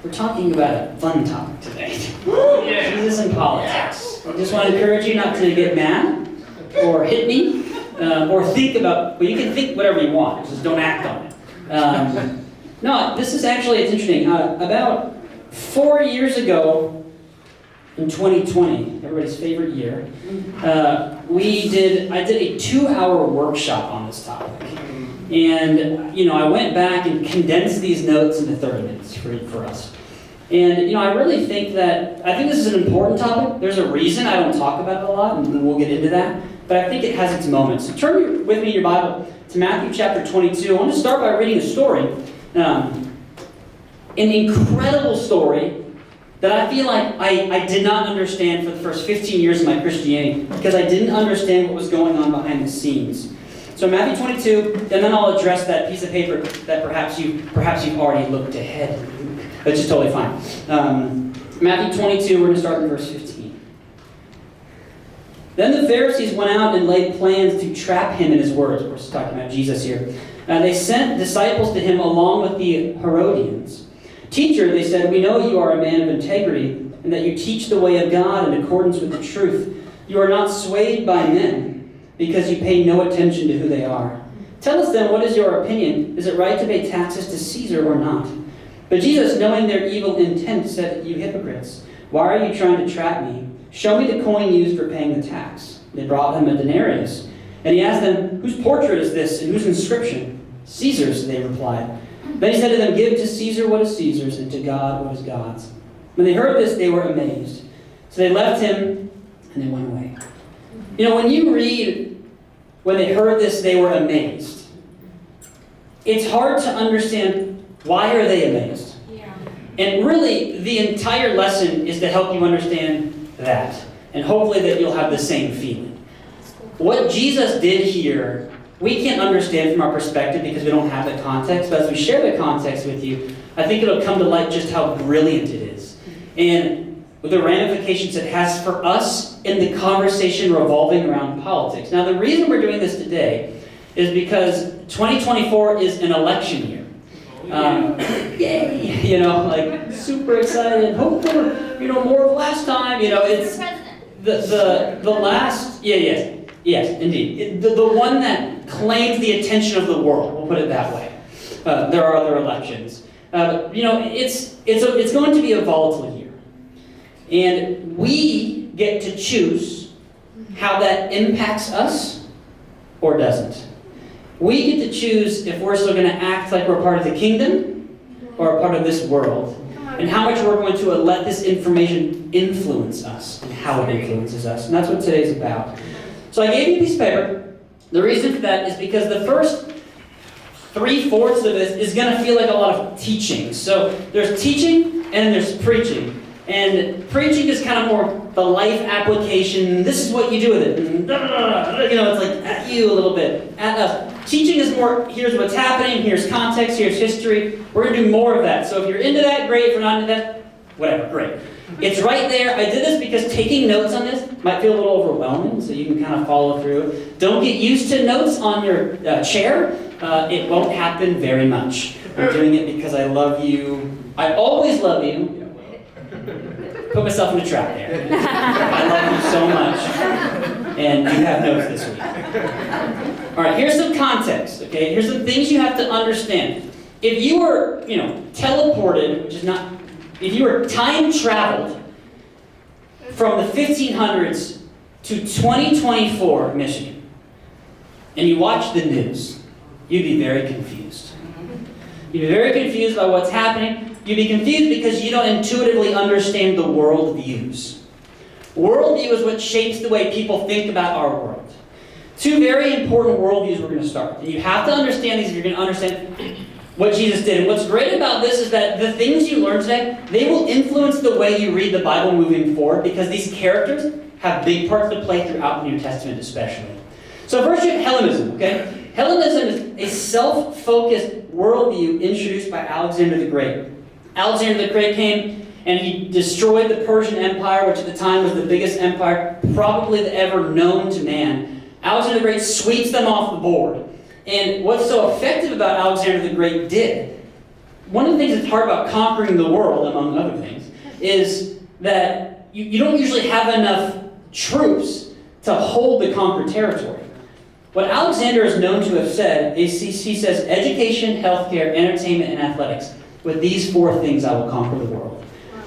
We're talking about a fun topic today. Jesus and politics. I just want to encourage you not to get mad or hit me or think about, well, you can think whatever you want, just don't act on it. No, this is actually, it's interesting. About 4 years ago, in 2020, everybody's favorite year, I did a 2-hour workshop on this topic. And, I went back and condensed these notes into 30 minutes for us. And, I really think this is an important topic. There's a reason I don't talk about it a lot, and we'll get into that. But I think it has its moments. So turn with me in your Bible to Matthew chapter 22. I want to start by reading a story. An incredible story that I feel like I did not understand for the first 15 years of my Christianity because I didn't understand what was going on behind the scenes. So Matthew 22, and then I'll address that piece of paper that perhaps you've already looked ahead, which is totally fine. Matthew 22, we're going to start in verse 15. Then the Pharisees went out and laid plans to trap him in his words. Of course, we're talking about Jesus here. They sent disciples to him along with the Herodians. "Teacher," they said, "we know you are a man of integrity and that you teach the way of God in accordance with the truth. You are not swayed by men because you pay no attention to who they are. Tell us then, what is your opinion? Is it right to pay taxes to Caesar or not?" But Jesus, knowing their evil intent, said, "You hypocrites, why are you trying to trap me? Show me the coin used for paying the tax." They brought him a denarius. And he asked them, "Whose portrait is this and whose inscription?" "Caesar's," they replied. Then he said to them, "Give to Caesar what is Caesar's, and to God what is God's." When they heard this, they were amazed. So they left him, and they went away. When you read, when they heard this, they were amazed. It's hard to understand, why are they amazed? Yeah. And really, the entire lesson is to help you understand that. And hopefully that you'll have the same feeling. What Jesus did here, we can't understand from our perspective because we don't have the context. But as we share the context with you, I think it'll come to light just how brilliant it is. And the ramifications it has for us in the conversation revolving around politics. Now, the reason we're doing this today is because 2024 is an election year. Yay! Super excited. Hope for, more of last time. It's the last, yes, indeed. The one that claims the attention of the world, we'll put it that way. There are other elections. It's going to be a volatile year. And we get to choose how that impacts us or doesn't. We get to choose if we're still going to act like we're part of the kingdom or a part of this world. And how much we're going to let this information influence us and how it influences us. And that's what today's about. So I gave you a piece of paper. The reason for that is because the first 3/4 of this is going to feel like a lot of teaching. So there's teaching and there's preaching. And preaching is kind of more the life application. This is what you do with it. And it's like at you a little bit. At us. Teaching is more, here's what's happening, here's context, here's history. We're going to do more of that. So if you're into that, great. If you're not into that, whatever, great. It's right there. I did this because taking notes on this might feel a little overwhelming, so you can kind of follow through. Don't get used to notes on your chair. It won't happen very much. I'm doing it because I love you. I always love you. Put myself in a trap there. I love you so much. And you have notes this week. All right, here's some context, okay? Here's some things you have to understand. If you were, teleported, which is not, if you were time traveled from the 1500s to 2024 Michigan, and you watch the news, you'd be very confused. You'd be very confused by what's happening. You'd be confused because you don't intuitively understand the worldviews. Worldview is what shapes the way people think about our world. Two very important worldviews we're going to start. And you have to understand these if you're going to understand what Jesus did. And what's great about this is that the things you learn today, they will influence the way you read the Bible moving forward because these characters have big parts to play throughout the New Testament especially. So first you have Hellenism, okay? Hellenism is a self-focused worldview introduced by Alexander the Great. Alexander the Great came and he destroyed the Persian Empire, which at the time was the biggest empire probably ever known to man. Alexander the Great sweeps them off the board. And what's so effective about Alexander the Great did one of the things that's hard about conquering the world, among other things, is that you don't usually have enough troops to hold the conquered territory. What Alexander is known to have said is he says, education, healthcare, entertainment, and athletics. With these 4 things I will conquer the world.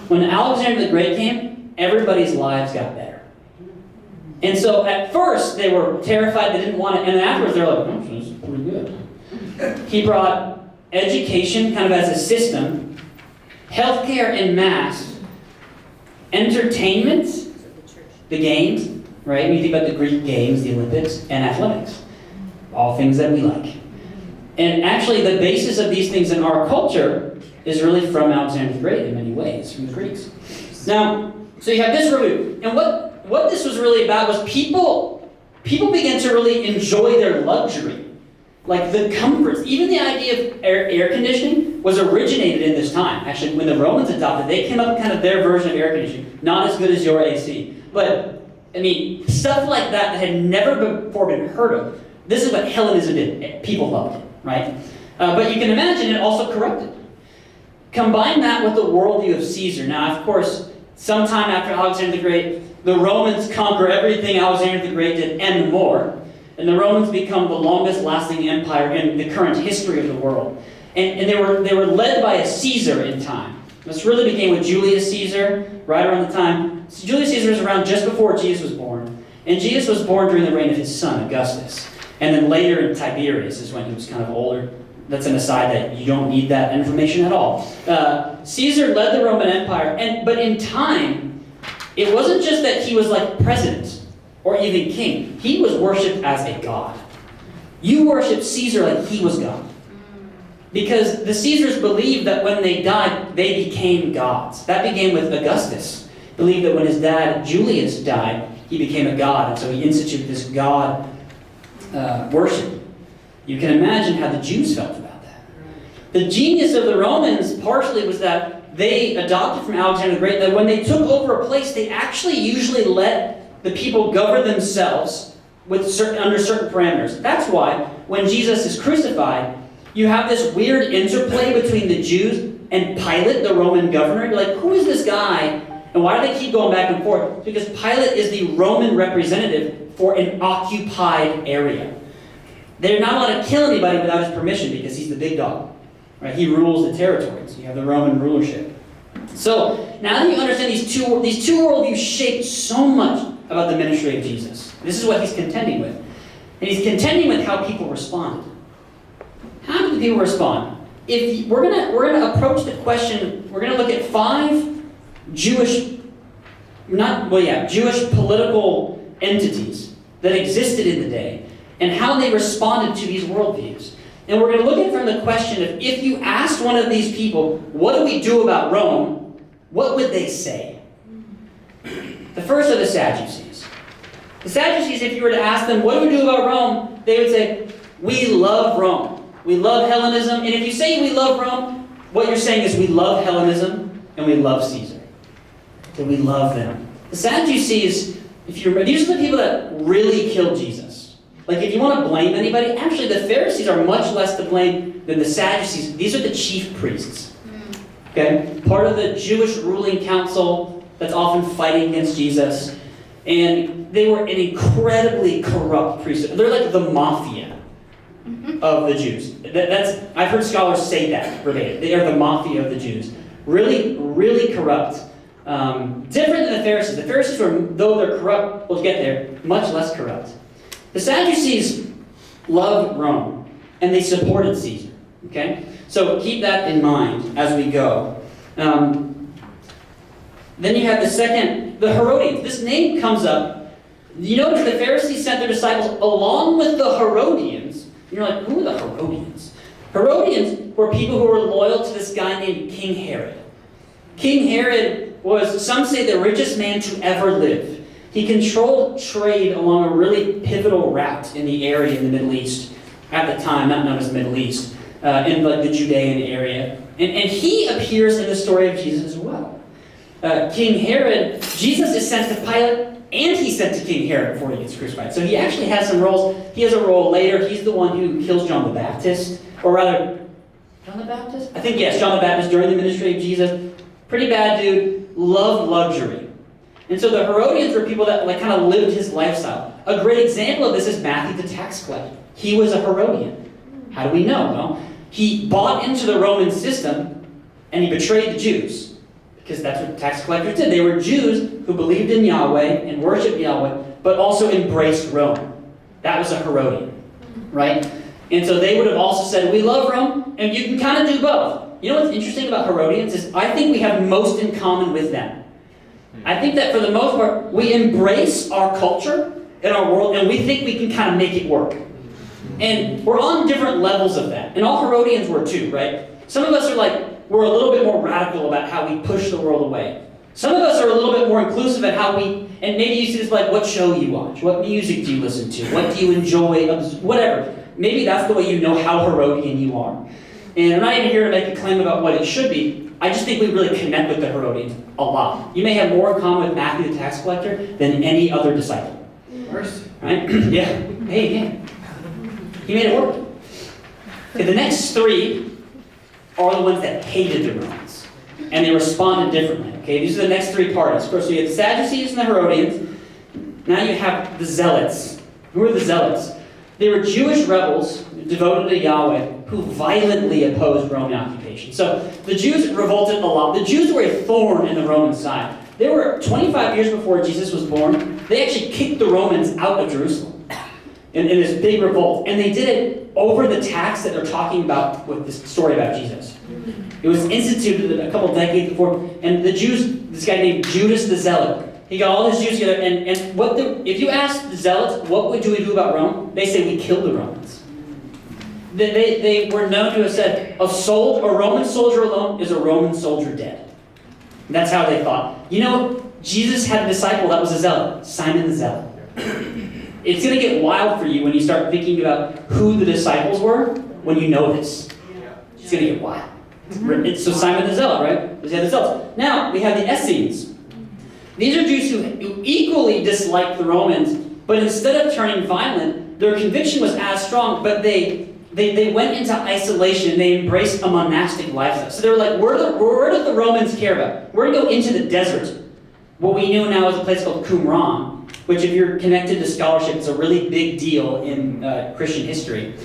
When Alexander the Great came, everybody's lives got better. And so at first they were terrified, they didn't want it, and then afterwards they're like, oh, this is pretty good. He brought education kind of as a system, healthcare en masse, entertainment, the games, right? When you think about the Greek games, the Olympics, and athletics. All things that we like. And actually the basis of these things in our culture is really from Alexander the Great in many ways, from the Greeks. Now, so you have this review. And what this was really about was people began to really enjoy their luxury. Like the comforts, even the idea of air conditioning was originated in this time. Actually, when the Romans adopted, they came up with kind of their version of air conditioning. Not as good as your AC. But, I mean, stuff like that had never before been heard of. This is what Hellenism did. People loved it, right? But you can imagine it also corrupted. Combine that with the worldview of Caesar. Now, of course, sometime after Alexander the Great, the Romans conquer everything Alexander the Great did and more. And the Romans become the longest lasting empire in the current history of the world. And they were led by a Caesar in time. This really began with Julius Caesar, right around the time. So Julius Caesar was around just before Jesus was born. And Jesus was born during the reign of his son, Augustus. And then later in Tiberius is when he was kind of older. That's an aside that you don't need that information at all. Caesar led the Roman Empire, but in time, it wasn't just that he was like president or even king. He was worshipped as a god. You worship Caesar like he was God. Because the Caesars believed that when they died, they became gods. That began with Augustus. Believed that when his dad, Julius, died, he became a god. And so he instituted this god worship. You can imagine how the Jews felt about that. The genius of the Romans partially was that they adopted from Alexander the Great that when they took over a place, they actually usually let the people govern themselves under certain parameters. That's why when Jesus is crucified, you have this weird interplay between the Jews and Pilate, the Roman governor. You're like, who is this guy? And why do they keep going back and forth? Because Pilate is the Roman representative for an occupied area. They're not allowed to kill anybody without his permission because he's the big dog. Right? He rules the territories. You have the Roman rulership. So now that you understand these two worldviews shaped so much about the ministry of Jesus. This is what he's contending with. And he's contending with how people responded. How did the people respond? If we're gonna approach the question, we're gonna look at 5 Jewish political entities that existed in the day and how they responded to these worldviews. And we're going to look at it from the question of if you asked one of these people, what do we do about Rome? What would they say? The first are the Sadducees. The Sadducees, if you were to ask them, what do we do about Rome? They would say, we love Rome. We love Hellenism. And if you say we love Rome, what you're saying is we love Hellenism and we love Caesar. That we love them. The Sadducees, these are the people that really killed Jesus. Like if you want to blame anybody, actually the Pharisees are much less to blame than the Sadducees. These are the chief priests. Okay? Part of the Jewish ruling council that's often fighting against Jesus. And they were an incredibly corrupt priesthood. They're like the mafia of the Jews. I've heard scholars say that verbatim. They are the mafia of the Jews. Really, really corrupt. Different than the Pharisees. The Pharisees were, though they're corrupt, we'll get there, much less corrupt. The Sadducees loved Rome, and they supported Caesar. Okay? So keep that in mind as we go. Then you have the Herodians. This name comes up. You notice the Pharisees sent their disciples along with the Herodians. And you're like, who are the Herodians? Herodians were people who were loyal to this guy named King Herod. King Herod was, some say, the richest man to ever live. He controlled trade along a really pivotal route in the area in the Middle East, at the time, not known as the Middle East, in like the Judean area. And he appears in the story of Jesus as well. King Herod, Jesus is sent to Pilate, and he's sent to King Herod before he gets crucified. So he actually has some roles. He has a role later. He's the one who kills John the Baptist, or rather, John the Baptist? I think, yes, John the Baptist during the ministry of Jesus. Pretty bad dude, loved luxury. And so the Herodians were people that kind of lived his lifestyle. A great example of this is Matthew the tax collector. He was a Herodian. How do we know? Well, he bought into the Roman system and he betrayed the Jews. Because that's what tax collectors did. They were Jews who believed in Yahweh and worshiped Yahweh, but also embraced Rome. That was a Herodian, right? And so they would have also said, we love Rome, and you can kind of do both. You know what's interesting about Herodians is I think we have most in common with them. I think that for the most part, we embrace our culture and our world, and we think we can kind of make it work. And we're on different levels of that. And all Herodians were too, right? Some of us are like, we're a little bit more radical about how we push the world away. Some of us are a little bit more inclusive at how we, and maybe you see this like what show you watch, what music do you listen to, what do you enjoy, whatever. Maybe that's the way you know how Herodian you are. And I'm not even here to make a claim about what it should be. I just think we really connect with the Herodians a lot. You may have more in common with Matthew the tax collector than any other disciple. Mercy. Right? Yeah. Hey, yeah. He made it work. Okay, the next three are the ones that hated the Romans. And they responded differently. Okay, these are the next three parties. First, you have the Sadducees and the Herodians. Now you have the Zealots. Who are the Zealots? They were Jewish rebels devoted to Yahweh who violently opposed Roman occupation. So the Jews revolted a lot. The Jews were a thorn in the Roman side. They were 25 years before Jesus was born. They actually kicked the Romans out of Jerusalem in this big revolt. And they did it over the tax that they're talking about with this story about Jesus. It was instituted a couple decades before. And the Jews, this guy named Judas the Zealot, he got all his Jews together. And if you ask the Zealots, what do we do about Rome? They say we killed the Romans. They were known to have said, a Roman soldier alone is a Roman soldier dead. And that's how they thought. You know, Jesus had a disciple that was a zealot, Simon the Zealot. It's going to get wild for you when you start thinking about who the disciples were when you know this. It's going to get wild. So Simon the Zealot, right? Those are the Zealots. Now, we have the Essenes. These are Jews who equally disliked the Romans, but instead of turning violent, their conviction was as strong, but they went into isolation. They embraced a monastic lifestyle. So they were like, where do the Romans care about? We're going to go into the desert. What we know now is a place called Qumran, which if you're connected to scholarship, is a really big deal in Christian history.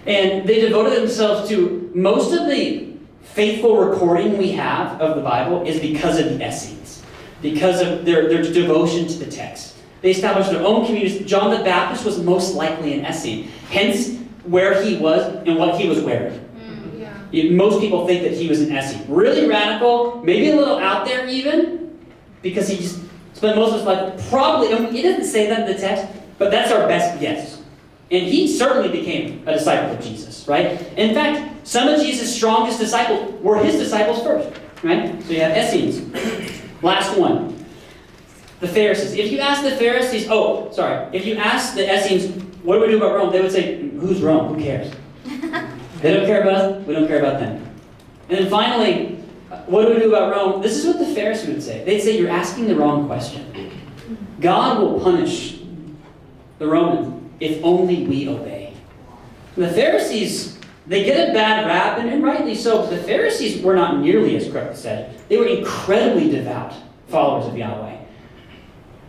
And they devoted themselves to most of the faithful recording we have of the Bible is because of the Essenes, because of their devotion to the text. They established their own communities. John the Baptist was most likely an Essene. Hence, where he was and what he was wearing. Most people think that he was an Essene. Really radical, maybe a little out there even, because he just spent most of his life probably, and he doesn't say that in the text, but that's our best guess. And he certainly became a disciple of Jesus, right? In fact, some of Jesus' strongest disciples were his disciples first, right? So you have Essenes. Last one. The Pharisees. If you ask the Pharisees, if you ask the Essenes, what do we do about Rome? They would say, who's Rome? Who cares? They don't care about us. We don't care about them. And then finally, what do we do about Rome? This is what the Pharisees would say. They'd say, you're asking the wrong question. God will punish the Romans if only we obey. And the Pharisees, they get a bad rap, and rightly so, but the Pharisees were not nearly as corrupt as said. They were incredibly devout followers of Yahweh.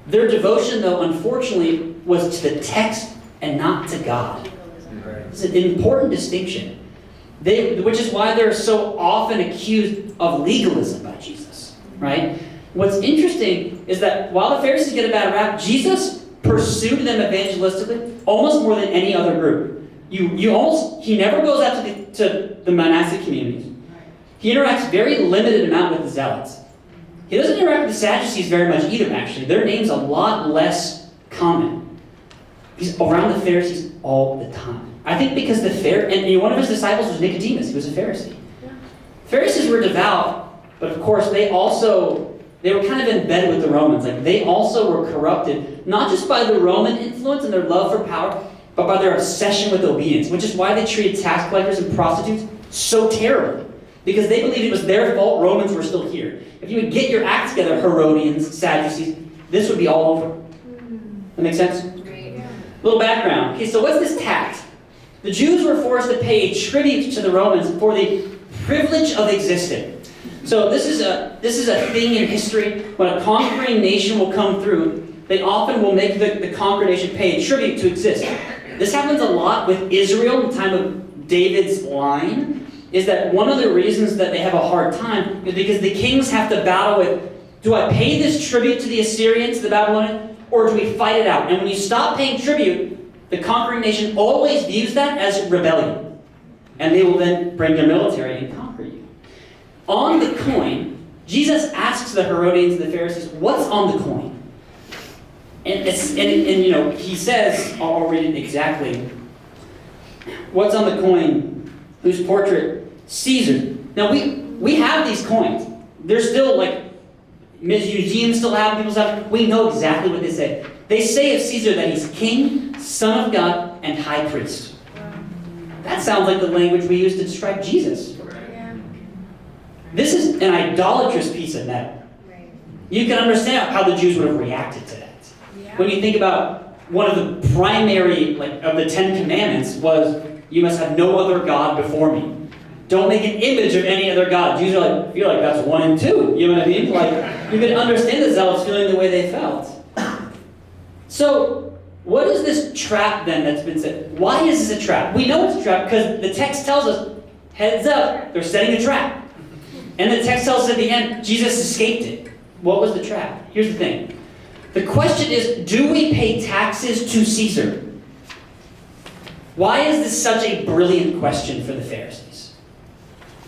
Their devotion, though, unfortunately, was to the text and not to God. It's an important distinction. Which is why they're so often accused of legalism by Jesus, right? What's interesting is that while the Pharisees get a bad rap, Jesus pursued them evangelistically almost more than any other group. He never goes out to the monastic communities. He interacts very limited amount with the Zealots. He doesn't interact with the Sadducees very much either, actually. Their name's a lot less common. He's around the Pharisees all the time. I think because and one of his disciples was Nicodemus. He was a Pharisee. Yeah. Pharisees were devout, but of course they were kind of in bed with the Romans. Like they also were corrupted, not just by the Roman influence and their love for power, but by their obsession with obedience, which is why they treated tax collectors and prostitutes so terribly. Because they believed it was their fault Romans were still here. If you would get your act together, Herodians, Sadducees, this would be all over. That makes sense? Great. Little background. Okay, so what's this tax? The Jews were forced to pay a tribute to the Romans for the privilege of existing. So this is a thing in history. When a conquering nation will come through, they often will make the conquered nation pay tribute to exist. This happens a lot with Israel in the time of David's line, is that one of the reasons that they have a hard time is because the kings have to battle with, do I pay this tribute to the Assyrians, the Babylonians, or do we fight it out? And when you stop paying tribute, the conquering nation always views that as rebellion. And they will then bring their military and conquer you. On the coin, Jesus asks the Herodians and the Pharisees, what's on the coin? And he says, I'll read it exactly. What's on the coin? Whose portrait? Caesar. Now we have these coins. They're still museums still have them, people still have them. We know exactly what they say. They say of Caesar that he's king, son of God, and high priest. That sounds like the language we use to describe Jesus. This is an idolatrous piece of metal. You can understand how the Jews would have reacted to that. When you think about one of the primary, of the 10 Commandments was, you must have no other God before me. Don't make an image of any other God. Jews are feel like that's 1 and 2. You know what I mean? You can understand the Zealots feeling the way they felt. So, what is this trap then that's been set? Why is this a trap? We know it's a trap because the text tells us, heads up, they're setting a trap. And the text tells us at the end, Jesus escaped it. What was the trap? Here's the thing. The question is, do we pay taxes to Caesar? Why is this such a brilliant question for the Pharisees?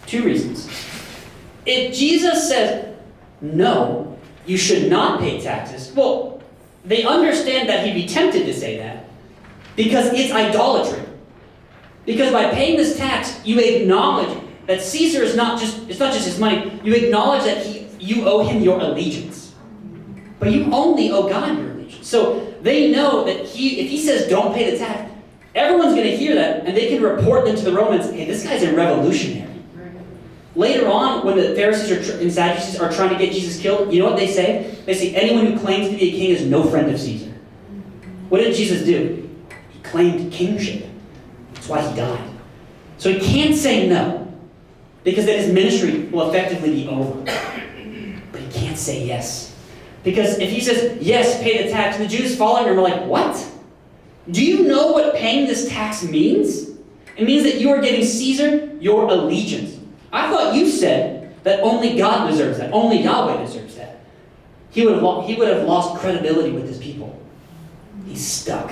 2 reasons. If Jesus says, no, you should not pay taxes, well, they understand that he'd be tempted to say that because it's idolatry. Because by paying this tax, you acknowledge that Caesar is not just his money. You acknowledge that you owe him your allegiance. But you only owe God your allegiance. So they know that if he says don't pay the tax, everyone's going to hear that, and they can report them to the Romans, hey, this guy's a revolutionary. Later on, when the Pharisees and Sadducees are trying to get Jesus killed, you know what they say? They say, anyone who claims to be a king is no friend of Caesar. What did Jesus do? He claimed kingship. That's why he died. So he can't say no, because then his ministry will effectively be over. But he can't say yes. Because if he says, yes, pay the tax, the Jews following him are like, what? Do you know what paying this tax means? It means that you are giving Caesar your allegiance. I thought you said that only God deserves that. Only Yahweh deserves that. He would have lost credibility with his people. He's stuck.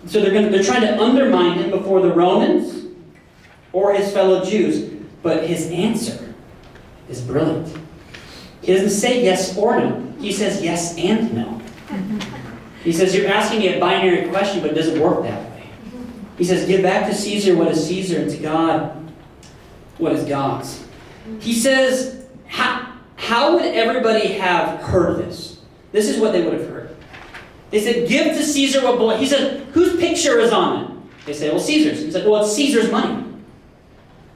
So they're trying to undermine him before the Romans or his fellow Jews. But his answer is brilliant. He doesn't say yes or no. He says yes and no. He says, you're asking me a binary question, but it doesn't work that way. He says, give back to Caesar what is Caesar, and to God what is God's. He says, how would everybody have heard this? This is what they would have heard. They said, give to Caesar what belongs. He said, whose picture is on it? They say, well, Caesar's. He said, well, it's Caesar's money.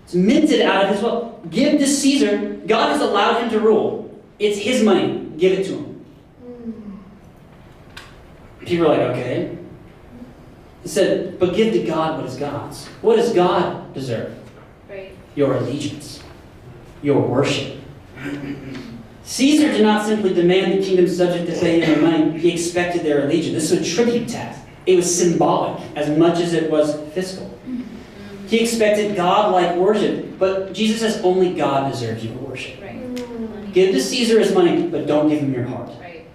It's minted out of his wealth. Give to Caesar. God has allowed him to rule. It's his money. Give it to him. People are like, okay. He said, but give to God what is God's. What does God deserve? Right. Your allegiance. Your worship. Caesar did not simply demand the kingdom subject to pay him their money. He expected their allegiance. This was a tribute tax. It was symbolic as much as it was fiscal. He expected God-like worship. But Jesus says only God deserves your worship. Right. Give to Caesar his money, but don't give him your heart. Right.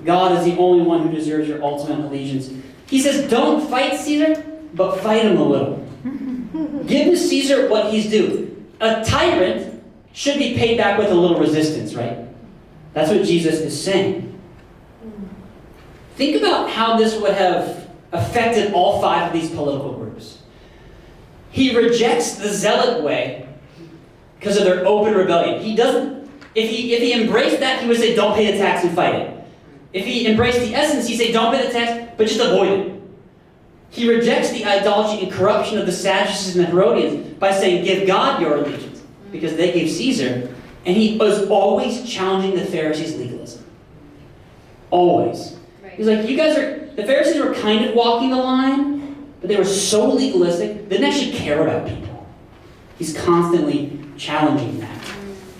God is the only one who deserves your ultimate allegiance. He says, don't fight Caesar, but fight him a little. Give to Caesar what he's due. A tyrant should be paid back with a little resistance, right? That's what Jesus is saying. Think about how this would have affected all 5 of these political groups. He rejects the zealot way because of their open rebellion. He doesn't. If he embraced that, he would say, don't pay the tax and fight it. If he embraced the essence, he'd say, don't pay the tax, but just avoid it. He rejects the idolatry and corruption of the Sadducees and the Herodians by saying, give God your allegiance, because they gave Caesar. And he was always challenging the Pharisees' legalism. Always. Right. He's like, the Pharisees were kind of walking the line, but they were so legalistic, they didn't actually care about people. He's constantly challenging that.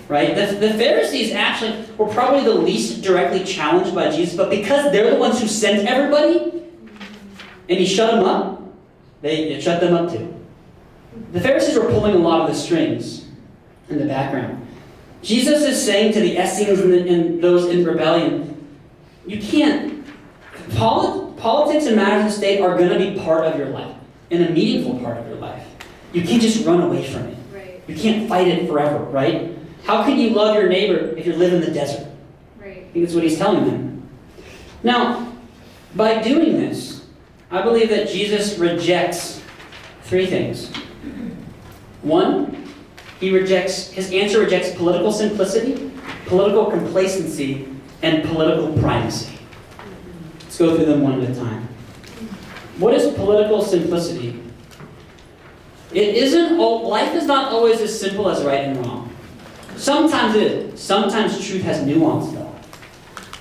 Right? The Pharisees actually were probably the least directly challenged by Jesus, but because they're the ones who sent everybody, and he shut them up, it shut them up too. The Pharisees were pulling a lot of the strings in the background. Jesus is saying to the Essenes and those in rebellion, you can't, politics and matters of the state are going to be part of your life, and a meaningful part of your life. You can't just run away from it. Right. You can't fight it forever, right? How can you love your neighbor if you live in the desert? Right. I think that's what he's telling them. Now, by doing this, I believe that Jesus rejects three things. One, his answer rejects political simplicity, political complacency, and political primacy. Let's go through them one at a time. What is political simplicity? Life is not always as simple as right and wrong. Sometimes it is. Sometimes truth has nuance, though.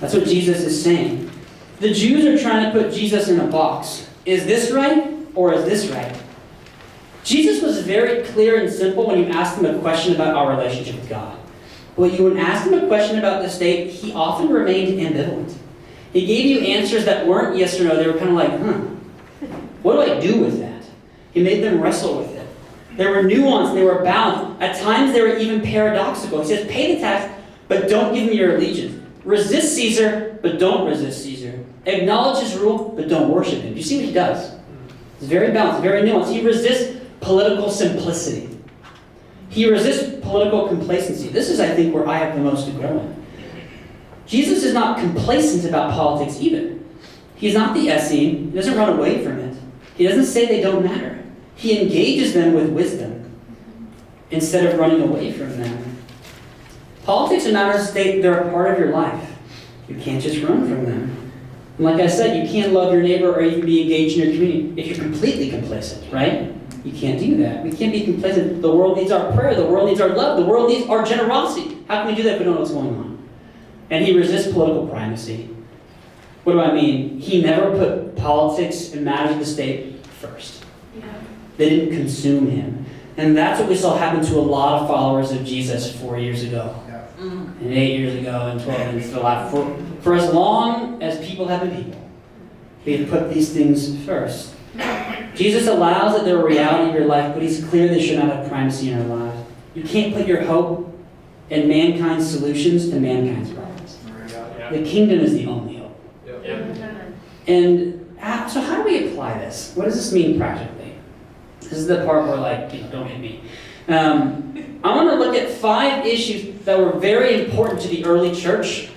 That's what Jesus is saying. The Jews are trying to put Jesus in a box. Is this right or is this right? Jesus was very clear and simple when you asked him a question about our relationship with God. But when you asked him a question about the state, he often remained ambivalent. He gave you answers that weren't yes or no. They were kind of like, what do I do with that? He made them wrestle with it. There were nuance, they were balanced. At times they were even paradoxical. He says, pay the tax, but don't give me your allegiance. Resist Caesar, but don't resist Caesar. Acknowledge his rule, but don't worship him. Do you see what he does? It's very balanced, very nuanced. He resists political simplicity. He resists political complacency. This is, I think, where I have the most to grow in. Jesus is not complacent about politics either. He's not the Essene. He doesn't run away from it. He doesn't say they don't matter. He engages them with wisdom instead of running away from them. Politics and matters of state, they're a part of your life. You can't just run from them. And like I said, you can't love your neighbor or even be engaged in your community if you're completely complacent, right? You can't do that. We can't be complacent. The world needs our prayer. The world needs our love. The world needs our generosity. How can we do that if we don't know what's going on? And he resists political primacy. What do I mean? He never put politics and matters of the state first. Yeah. They didn't consume him. And that's what we saw happen to a lot of followers of Jesus 4 years ago. Yeah. And 8 years ago, and 12 and still alive. For as long as people have been people, they put these things first. Jesus allows that they're a reality of your life, but he's clear they should not have primacy in our lives. You can't put your hope in mankind's solutions to mankind's problems. The kingdom is the only hope. And so how do we apply this? What does this mean practically? This is the part where, don't hit me. I want to look at 5 issues that were very important to the early church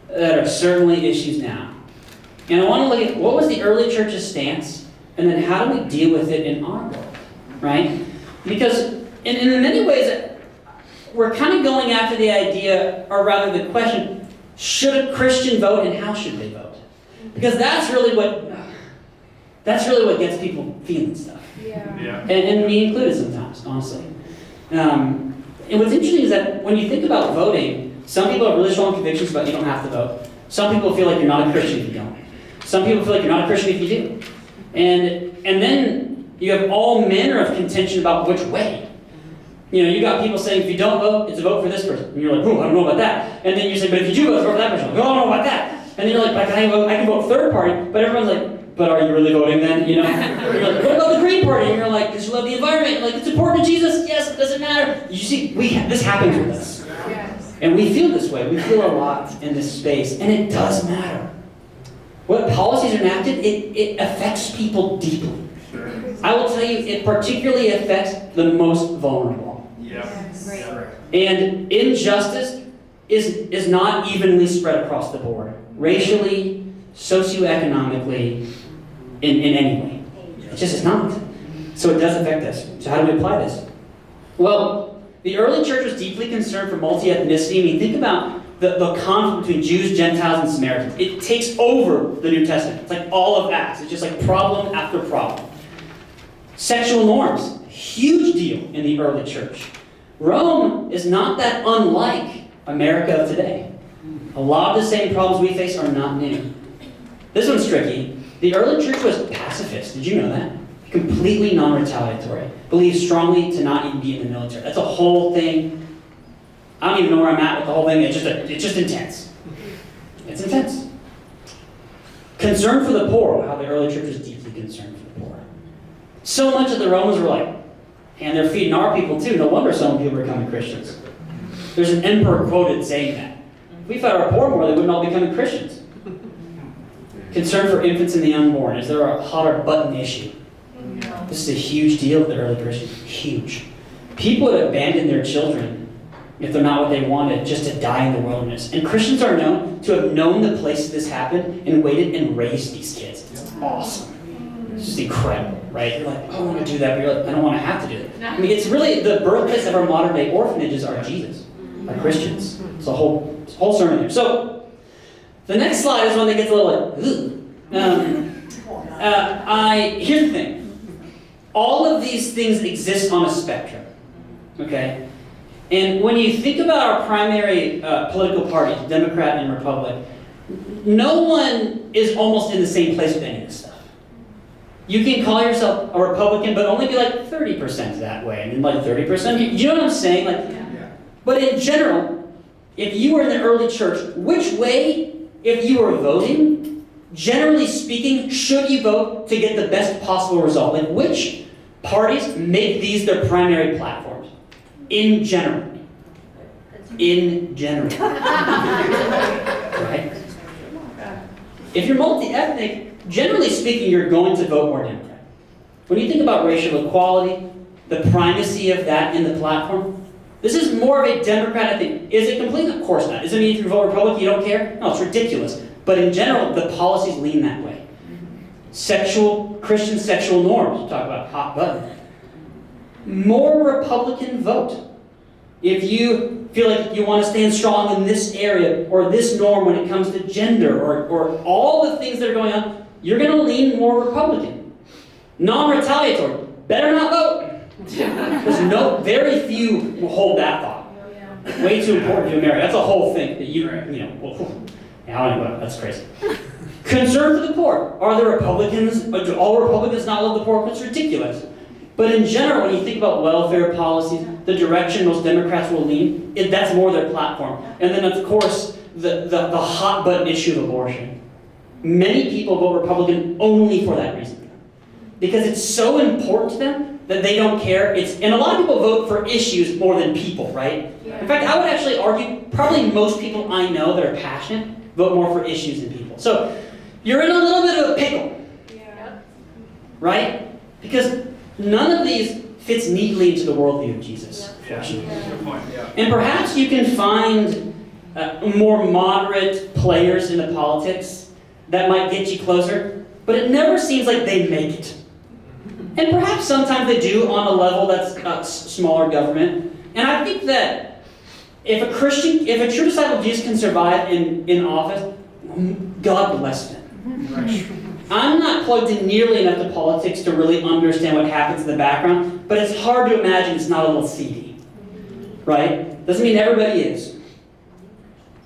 that are certainly issues now. And I want to look at what was the early church's stance, and then how do we deal with it in our world, right? Because in many ways, we're kind of going after the idea, or rather the question, should a Christian vote and how should they vote? Because that's really what gets people feeling stuff. Yeah. And me included sometimes, honestly. And what's interesting is that when you think about voting, some people have really strong convictions about you don't have to vote. Some people feel like you're not a Christian if you don't. Some people feel like you're not a Christian if you do. And then you have all manner of contention about which way. You got people saying if you don't vote, it's a vote for this person. And you're like, oh, I don't know about that. And then you say, but if you do vote, it's a vote for that person. Like, oh, I don't know about that. And then you're like, but I can vote third party. But everyone's like, but are you really voting then? You're like, what about the Green Party? And you're like, because you love the environment. You're like, it's important to Jesus. Yes, it doesn't matter. You see, this happens with us. Yes. And we feel this way. We feel a lot in this space. And it does matter. What policies are enacted, it affects people deeply. Sure. I will tell you, it particularly affects the most vulnerable. Yes. Right. And injustice is not evenly spread across the board. Racially, socioeconomically, in any way. It just is not. So it does affect us. So how do we apply this? Well, the early church was deeply concerned for multi-ethnicity. I mean, think about the conflict between Jews, Gentiles, and Samaritans. It takes over the New Testament. It's like all of Acts. It's just like problem after problem. Sexual norms, huge deal in the early church. Rome is not that unlike America of today. A lot of the same problems we face are not new. This one's tricky. The early church was pacifist. Did you know that? completely non-retaliatory, believes strongly to not even be in the military. That's a whole thing. I don't even know where I'm at with the whole thing. It's just intense. It's intense. Concern for the poor. How the early church was deeply concerned for the poor. So much that the Romans were like, and they're feeding our people too. No wonder some people are becoming Christians. There's an emperor quoted saying that. If we fed our poor more, they wouldn't all become Christians. Concern for infants and the unborn. Is there a hotter button issue? No. This is a huge deal with the early Christians. Huge. People would abandon their children if they're not what they wanted, just to die in the wilderness. And Christians are known to have known the places this happened and waited and raised these kids. It's awesome. It's just incredible, right? You're like, I want to do that, but you're like, I don't want to have to do it. I mean, it's really the birthplace of our modern day orphanages are Jesus, are Christians. It's a whole sermon there. So, the next slide is one that gets a little like, here's the thing. All of these things exist on a spectrum, okay? And when you think about our primary political parties, Democrat and Republican, no one is almost in the same place with any of this stuff. You can call yourself a Republican, but only be like 30% that way, and then like 30%. You know what I'm saying? Like, yeah. But in general, if you were in the early church, which way, if you were voting, generally speaking, should you vote to get the best possible result? Like, which parties make these their primary platforms? In general. In general. Right? If you're multi-ethnic, generally speaking, you're going to vote more Democrat. When you think about racial equality, the primacy of that in the platform, this is more of a Democratic thing. Is it complete? Of course not. Does it mean if you vote Republican, you don't care? No, it's ridiculous. But in general, the policies lean that way. Christian sexual norms, talk about hot button. More Republican vote. If you feel like you want to stand strong in this area or this norm when it comes to gender or all the things that are going on, you're going to lean more Republican. Non-retaliatory. Better not vote. Because very few will hold that thought. Way too important to America. That's a whole thing that you know. I don't know. That's crazy. Concern for the poor. Are the Republicans? Do all Republicans not love the poor? It's ridiculous. But in general, when you think about welfare policies, the direction most Democrats will lean, that's more their platform. And then, of course, the hot button issue of abortion. Many people vote Republican only for that reason. Because it's so important to them that they don't care. And a lot of people vote for issues more than people, right? Yeah. In fact, I would actually argue probably most people I know that are passionate vote more for issues than people. So you're in a little bit of a pickle. Yeah. Right? Because none of these fits neatly into the worldview of Jesus. Yeah. Good point. Yeah. And perhaps you can find more moderate players in the politics that might get you closer, but it never seems like they make it. And perhaps sometimes they do on a level that's smaller government. And I think that if a true disciple of Jesus can survive in office, God bless them. Right. I'm not plugged in nearly enough to politics to really understand what happens in the background, but it's hard to imagine it's not a little seedy. Right? Doesn't mean everybody is.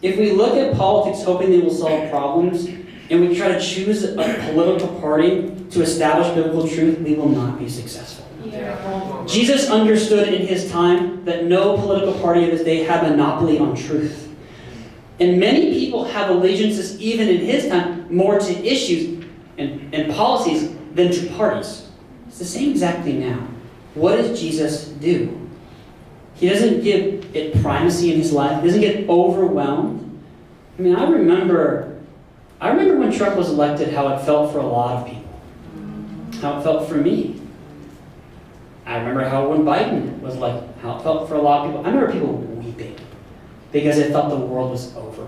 If we look at politics hoping they will solve problems, and we try to choose a political party to establish biblical truth, we will not be successful. Yeah. Jesus understood in his time that no political party of his day had a monopoly on truth. And many people have allegiances, even in his time, more to issues and policies than to parties. It's the same exact thing now. What does Jesus do? He doesn't give it primacy in his life. He doesn't get overwhelmed. I mean, I remember when Trump was elected, how it felt for a lot of people. How it felt for me. I remember how when Biden was elected, how it felt for a lot of people. I remember people weeping because they felt the world was over.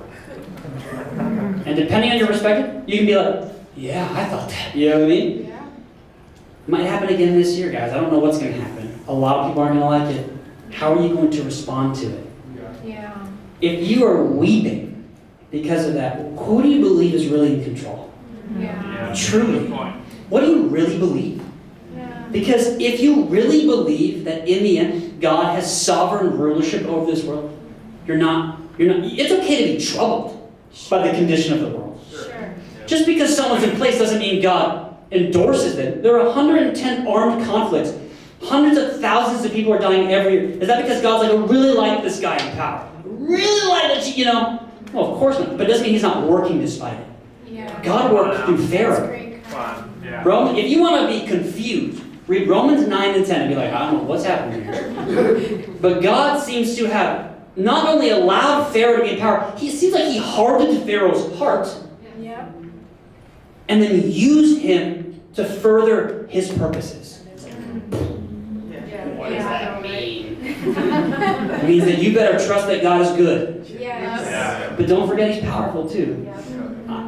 And depending on your perspective, you can be like, yeah, I thought that. You know what I mean? Yeah. It might happen again this year, guys. I don't know what's going to happen. A lot of people aren't going to like it. How are you going to respond to it? Yeah. If you are weeping because of that, who do you believe is really in control? Yeah. Truly. What do you really believe? Yeah. Because if you really believe that in the end, God has sovereign rulership over this world, you're not, it's okay to be troubled by the condition of the world. Sure. Just because someone's in place doesn't mean God endorses them. There are 110 armed conflicts. Hundreds of thousands of people are dying every year. Is that because God's like, I really like this guy in power? I really like that, you know? Well, of course not. But it doesn't mean he's not working despite it. Yeah. God worked through Pharaoh. Fun. Yeah. If you want to be confused, read Romans 9 and 10 and be like, I don't know what's happening here. But God seems to have not only allowed Pharaoh to be in power, he seems like he hardened Pharaoh's heart Yep. and then used him to further his purposes. What does that mean? It means that you better trust that God is good. Yes. Yeah. But don't forget he's powerful too.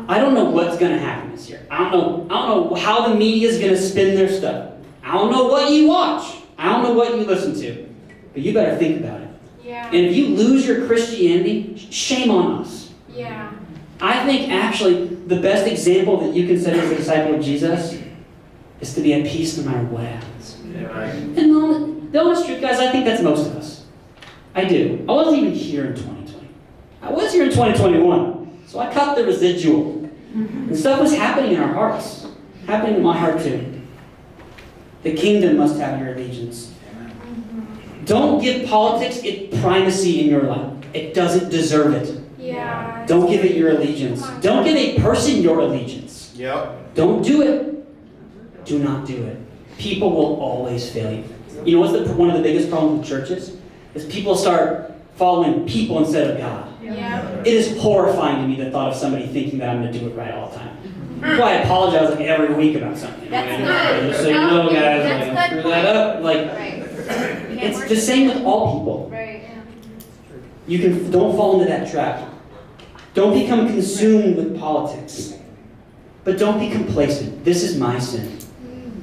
I don't know what's going to happen this year. I don't know how the media is going to spin their stuff. I don't know what you watch. I don't know what you listen to. But you better think about it. Yeah. And if you lose your Christianity, shame on us. Yeah. I think actually the best example that you can set as a disciple of Jesus is to be at peace no matter what happens. Yeah. And the honest truth, guys, I think that's most of us. I do. I wasn't even here in 2020. I was here in 2021. So I caught the residual. And stuff was happening in our hearts. Happening in my heart too. The kingdom must have your allegiance. Don't give politics its primacy in your life. It doesn't deserve it. Yeah. Don't give it your allegiance. Don't give a person your allegiance. Yep. Don't do it. Do not do it. People will always fail you. You know what's one of the biggest problems with churches? Is people start following people instead of God. Yeah. It is horrifying to me the thought of somebody thinking that I'm going to do it right all the time. That's why I apologize like every week about something. That's Like, good. just so you know, guys, That's like, good screw that up. Like, Right. it's the same with all people. Right. Don't fall into that trap. Don't become consumed with politics. But don't be complacent. This is my sin.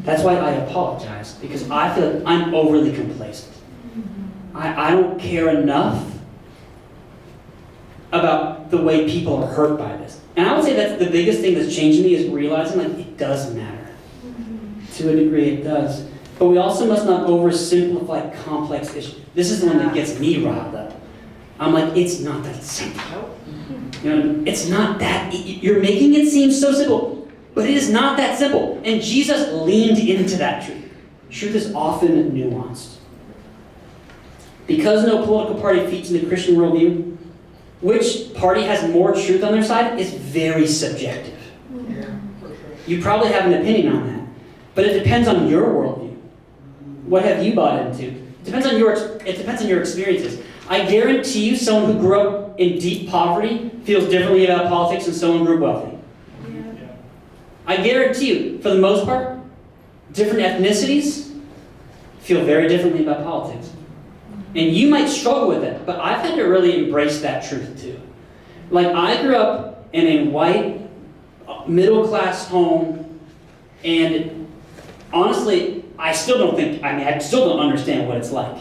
That's why I apologize, because I feel like I'm overly complacent. I don't care enough about the way people are hurt by this. And I would say that's the biggest thing that's changed me is realizing like it does matter. To a degree it does. But we also must not oversimplify complex issues. This is the one that gets me riled up. I'm like, it's not that simple. You know, it's not that, you're making it seem so simple, but it is not that simple. And Jesus leaned into that truth. Truth is often nuanced. Because no political party feeds in the Christian worldview, which party has more truth on their side is very subjective. You probably have an opinion on that, but it depends on your worldview. What have you bought into? It depends on your experiences. I guarantee you someone who grew up in deep poverty feels differently about politics than someone who grew up wealthy. I guarantee you, for the most part, different ethnicities feel very differently about politics. And you might struggle with it, but I've had to really embrace that truth too. Like, I grew up in a white, middle-class home, and honestly, I still don't understand what it's like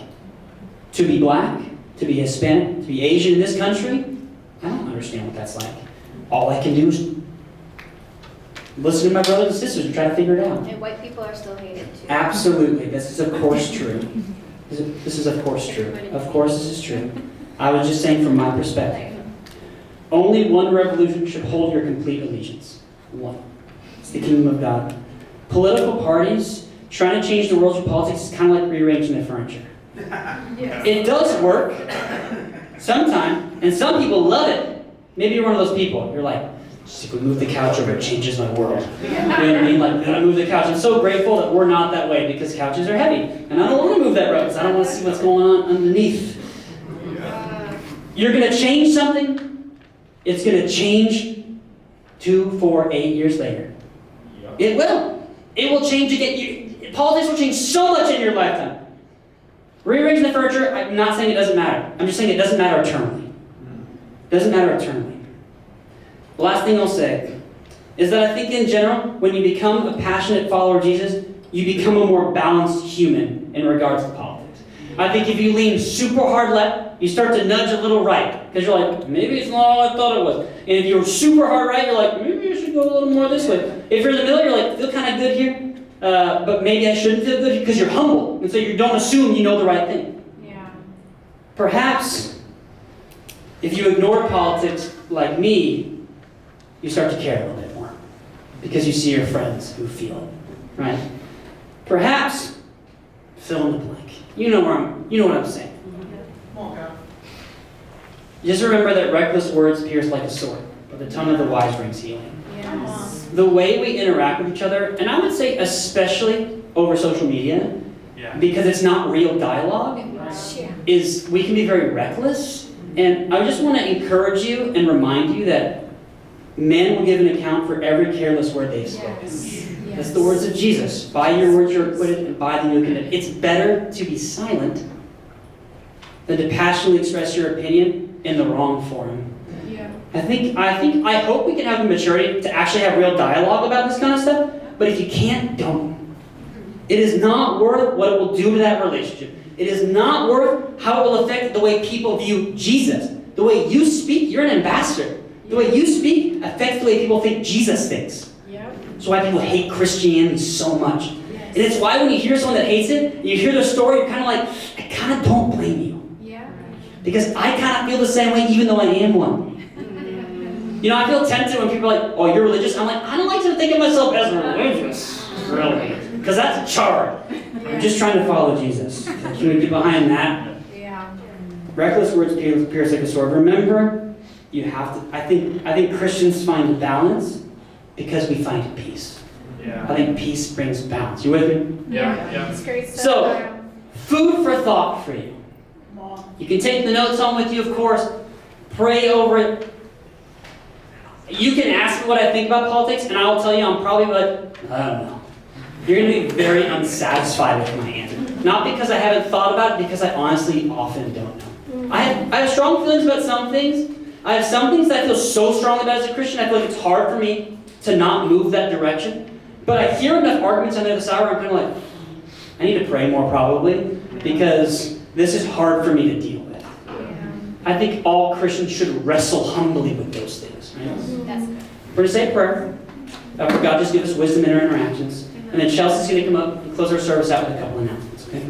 to be black, to be Hispanic, to be Asian in this country. I don't understand what that's like. All I can do is listen to my brothers and sisters and try to figure it out. And white people are still hated too. Absolutely. This is of course true. This is of course true. Of course this is true. I was just saying from my perspective. Only one revolution should hold your complete allegiance. One. It's the kingdom of God. Political parties trying to change the world through politics is kind of like rearranging the furniture. It does work sometimes, and some people love it. Maybe you're one of those people. You're like, if we move the couch over, it changes my world. You know what I mean? Like, we're gonna move the couch. I'm so grateful that we're not that way because couches are heavy. And I don't want to move that rug because I don't want to see what's going on underneath. You're going to change something, it's going to change 2, 4, 8 years later. It will. It will change again. Politics will change so much in your lifetime. Rearranging the furniture, I'm not saying it doesn't matter. I'm just saying it doesn't matter eternally. It doesn't matter eternally. The last thing I'll say is that I think in general, when you become a passionate follower of Jesus, you become a more balanced human in regards to politics. I think if you lean super hard left, you start to nudge a little right. Because you're like, maybe it's not all I thought it was. And if you're super hard right, you're like, maybe I should go a little more this way. If you're in the middle, you're like, feel kind of good here. But maybe I shouldn't feel good because you're humble. And so you don't assume you know the right thing. Yeah. Perhaps, if you ignore politics like me, you start to care a little bit more. because you see your friends who feel it, right? Perhaps, fill in the blank. You know what I'm saying. Just remember that reckless words pierce like a sword, but the tongue of the wise brings healing. Yes. The way we interact with each other, and I would say especially over social media, Yeah. because it's not real dialogue, Yeah. is we can be very reckless. And I just want to encourage you and remind you that men will give an account for every careless word they've spoken. Yes. That's the words of Jesus. By your words you're acquitted, and by them you're condemned. It's better to be silent than to passionately express your opinion in the wrong forum. Yeah. I hope we can have the maturity to actually have real dialogue about this kind of stuff. But if you can't, don't. It is not worth what it will do to that relationship. It is not worth how it will affect the way people view Jesus. The way you speak, you're an ambassador. The way you speak affects the way people think Jesus thinks. Yep. That's why people hate Christianity so much. Yes. And it's why when you hear someone that hates it, and you hear their story, you're kind of like, I kind of don't blame you. Yeah. Because I kind of feel the same way even though I am one. You know, I feel tempted when people are like, oh, you're religious. I'm like, I don't like to think of myself as religious, really. Because that's a charge. I'm just trying to follow Jesus. Can we get behind that? Yeah. Reckless words pierce like a sword. Remember, you have to. I think Christians find balance because we find peace. I Yeah. think peace brings balance. You with me? Yeah. It's great stuff. So, food for thought for you. You can take the notes home with you, of course. Pray over it. You can ask me what I think about politics, and I'll tell you I'm probably like, I don't know. You're going to be very unsatisfied with my answer. Not because I haven't thought about it, because I honestly often don't know. I have strong feelings about some things. I have some things that I feel so strongly about as a Christian, I feel like it's hard for me to not move that direction. But I hear enough arguments on the other side where I'm kind of like, I need to pray more probably, because this is hard for me to deal with. I think all Christians should wrestle humbly with those things. Right? That's good. We're going to say a prayer. For God just give us wisdom in our interactions. And then Chelsea's going to come up and close our service out with a couple announcements. Okay?